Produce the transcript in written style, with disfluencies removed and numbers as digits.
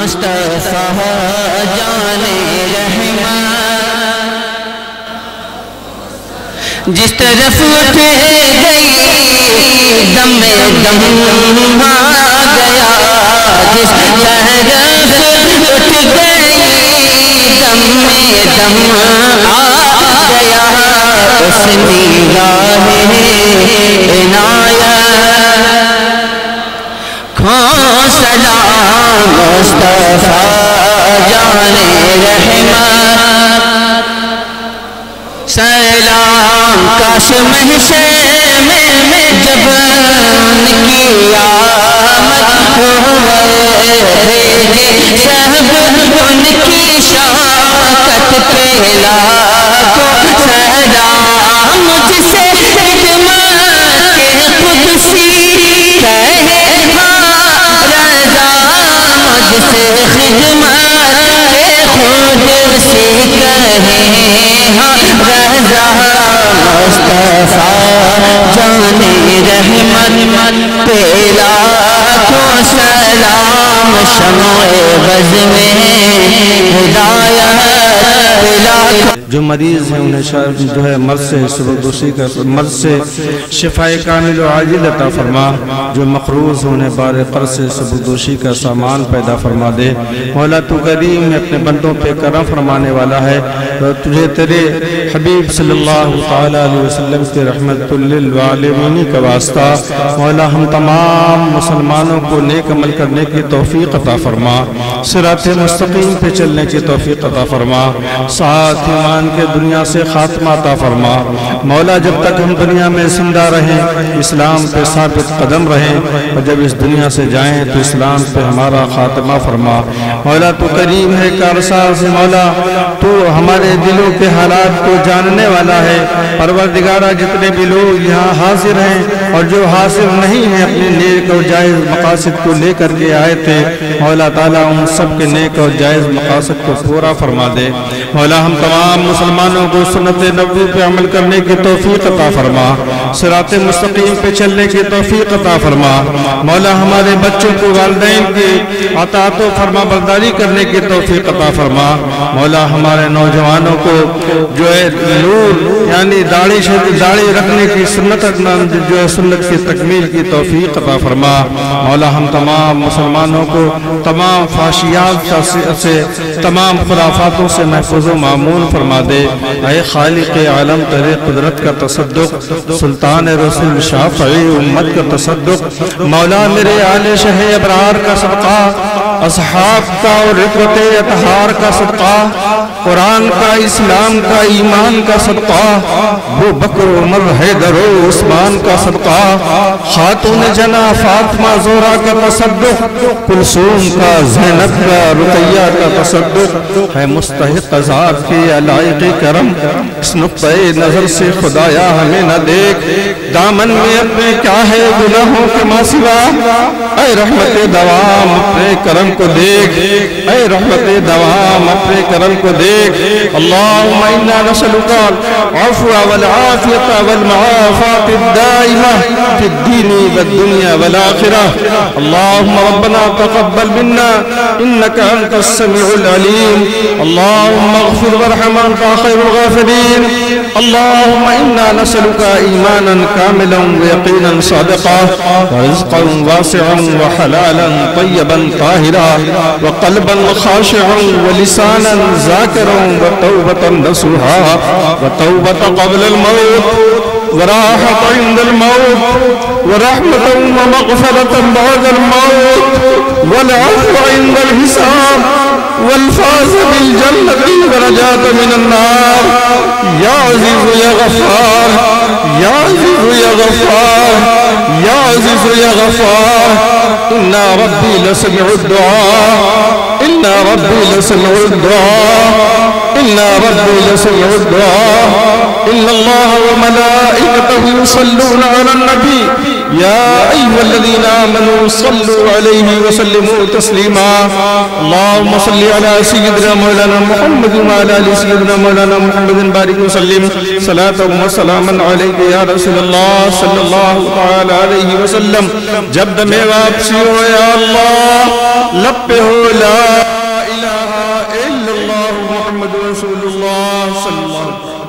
مصطفیٰ جان رحمت جس طرف اٹھ گئی دم دم آ گیا جس طرف اٹھ گئی دم دم آ گیا اس نگاہ عنایت کھو سلام مصطفیٰ جان رحمت سلام کاش محشر میں جب ان کی آمد ہوئے سب ان کی شوکت پہ لاکھوں سلام مجھ سے خدمت کے قدسی کہے ہاں رضا مجھ سے خدمت کے قدسی کہے ہاں رضا مصطفیٰ جان رحمت پہ لاکھوں سلام شمع بز میں ہدایت پہ لاکھوں جو مریض ہیں انہیں جو ہے مرض سے سبکدوشی کا مرض سے شفائے کامل و عاجل عطا فرما جو مقروض ہیں انہیں بار قرض سے سبکدوشی کا سامان پیدا فرما دے مولا تو کریم اپنے بندوں پہ کرم فرمانے والا ہے تجھے تیرے حبیب صلی اللہ علیہ وسلم کے رحمت للعالمین کا واسطہ مولا ہم تمام مسلمانوں کو نیک عمل کرنے کی توفیق عطا فرما صراط مستقیم پہ چلنے کی توفیق عطا فرما ساتھ ایمان کے دنیا سے خاتمہ عطا فرما مولا جب تک ہم دنیا میں زندہ رہیں اسلام پہ ثابت قدم رہیں اور جب اس دنیا سے جائیں تو اسلام پہ ہمارا خاتمہ فرما مولا تو کریم ہے کارساز مولا تو ہمارے دلوں کے حالات کو جاننے والا ہے پروردگارہ جتنے بھی لوگ یہاں حاضر ہیں اور جو حاضر نہیں ہیں اپنے نیک اور جائز مقاصد کو لے کر کے آئے تھے مولا تعالیٰ ان سب کے نیک اور جائز مقاصد کو پورا فرما دے مولا ہم تمام مسلمانوں کو سنت نبوی پہ عمل کرنے کی توفیق عطا فرما صراط مستقیم پہ چلنے کی توفیق عطا فرما مولا ہمارے بچوں کو والدین کی اطاعت و فرما برداری کرنے کی توفیق عطا فرما مولا ہمارے نوجوانوں کو جو ہے نور یعنی داڑھی رکھنے کی سنت جو ہے سنت کی تکمیل کی توفیق عطا فرما مولا ہم تمام مسلمانوں کو تمام فحشیات سے تمام خرافاتوں سے محفوظ و معمون فرما دے اے خالق عالم تیرے قدرت کا تصدق سلطان رسول شافعی امت کا تصدق مولا میرے آل شہ ابرار کا صدقہ اصحاب کا اور رفعت اطہار کا صدقہ قرآن کا اسلام کا ایمان کا صدقہ ابو بکر عمر حیدر و عثمان کا صدقہ خاتون جنا فاطمہ زہرا کا تصدق کلثوم کا زینب کا رقیہ کا تصدق ہے مستحق ذات کی علائق کرم اس نقطۂ نظر سے خدایا ہمیں نہ دیکھ دامن میں اپنے کیا ہے گناہوں کے ما سوا اے رحمت دوام اپنے کرم کو دیکھ اے رحمت دوام اپنے کرم کو دیکھ اللہم انا نسألک العفو والعافیت والمعافات الدائمہ فی الدین والدنیا والآخرہ اللہم ربنا تقبل منا انک انت السمیع العلیم اللہم اغفر وارحم انت خیر الغافرین اللہم انا نسألک ایمانا کاملا ویقینا صادقا ورزقا واسعا وحلالا طیبا طاہرا وقلبا خاشعا ولسانا ذاکرا وتوبة نصوحا وتوبة قبل الموت وراحة عند الموت ورحمة ومغفرة بعد الموت والعفو عند الحساب والفاز بالجنة ورجاة من النار يا عزيز يا غفار يا عزيز يا غفار يا عزيز يا غفار إن ربي لسمع الدعاء إن ربي لسمع الدعاء إن ربي لسمع الدعاء إن الله وملائكته يصلون على النبي يا أيها الذين آمنوا صلوا عليه وسلموا تسليما اللهم صل على سيدنا مولانا محمد وعلى آل سيدنا مولانا محمد بارك وسلم صلاة وسلاما عليك يا رسول الله صلی اللہ تعالی علیہ وسلم جب دم واپسی ہو یا اللہ لب پہ ہو لا الہ الا اللہ محمد رسول اللہ صلی اللہ علیہ وسلم